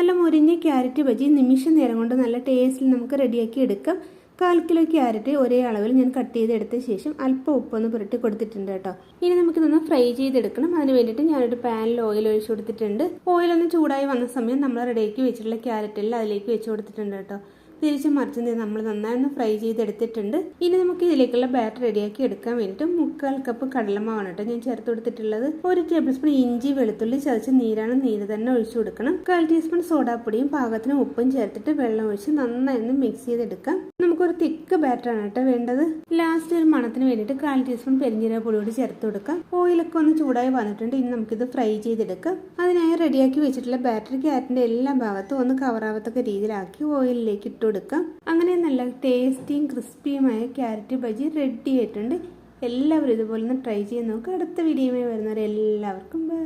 നല്ല മുരിഞ്ഞ ക്യാരറ്റ് ബജി നിമിഷ നേരം കൊണ്ട് നല്ല ടേസ്റ്റിൽ നമുക്ക് റെഡിയാക്കി എടുക്കാം. 1/4 കിലോ ക്യാരറ്റ് ഒരേ അളവിൽ ഞാൻ കട്ട് ചെയ്തെടുത്ത ശേഷം അല്പം ഉപ്പൊന്ന് പുരട്ടി കൊടുത്തിട്ടുണ്ട് കേട്ടോ. ഇനി നമുക്കിതൊന്ന് ഫ്രൈ ചെയ്തെടുക്കണം. അതിന് വേണ്ടിയിട്ട് ഞാനൊരു പാനിൽ ഓയിൽ ഒഴിച്ചു കൊടുത്തിട്ടുണ്ട്. ഓയിലൊന്ന് ചൂടായി വന്ന സമയം നമ്മൾ റെഡിയാക്കി വെച്ചിട്ടുള്ള ക്യാരറ്റെല്ലാം അതിലേക്ക് വെച്ച് കൊടുത്തിട്ടുണ്ട് കേട്ടോ. തിരിച്ച് മറിച്ച് നമ്മൾ നന്നായി ഫ്രൈ ചെയ്തെടുത്തിട്ടുണ്ട്. ഇനി നമുക്ക് ഇതിലേക്കുള്ള ബാറ്റർ റെഡിയാക്കി എടുക്കാൻ വേണ്ടിയിട്ട് 1/4 കപ്പ് കടലമാവാണ് കേട്ടോ ഞാൻ ചേർത്ത് കൊടുത്തിട്ടുള്ളത്. 1 ടേബിൾ സ്പൂൺ ഇഞ്ചി വെളുത്തുള്ളി ചതച്ച് നീരാണ് നീര് തന്നെ ഒഴിച്ചു കൊടുക്കണം. 1/4 ടീസ്പൂൺ സോഡാപ്പൊടിയും പാകത്തിന് ഉപ്പും ചേർത്തിട്ട് വെള്ളം ഒഴിച്ച് നന്നായി ഒന്ന് മിക്സ് ചെയ്തെടുക്കാം. നമുക്കൊരു തിക്ക് ബാറ്ററാണ് കേട്ടോ വേണ്ടത്. ലാസ്റ്റ് ഒരു മണത്തിന് വേണ്ടിയിട്ട് 1/4 ടീസ്പൂൺ പെരിഞ്ജീരക പൊടി കൂടി ചേർത്ത് കൊടുക്കാം. ഓയിലൊക്കെ ഒന്ന് ചൂടായി വന്നിട്ടുണ്ട്. ഇനി നമുക്കിത് ഫ്രൈ ചെയ്തെടുക്കാം. അതിനായി റെഡിയാക്കി വെച്ചിട്ടുള്ള ബാറ്റർ ക്യാരറ്റിന്റെ എല്ലാ ഭാഗത്തും ഒന്ന് കവറാവത്തക്ക രീതിയിലാക്കി ഓയിലിലേക്ക് ഇട്ട് കൊടുക്കാം. അങ്ങനെ നല്ല ടേസ്റ്റിയും ക്രിസ്പിയുമായ ക്യാരറ്റ് ബജി റെഡി ആയിട്ടുണ്ട്. എല്ലാവരും ഇതുപോലെ ഒന്ന് ട്രൈ ചെയ്ത് നോക്കുക. അടുത്ത വീഡിയോയുമായി വരുന്നവരെല്ലാവർക്കും ബൈ.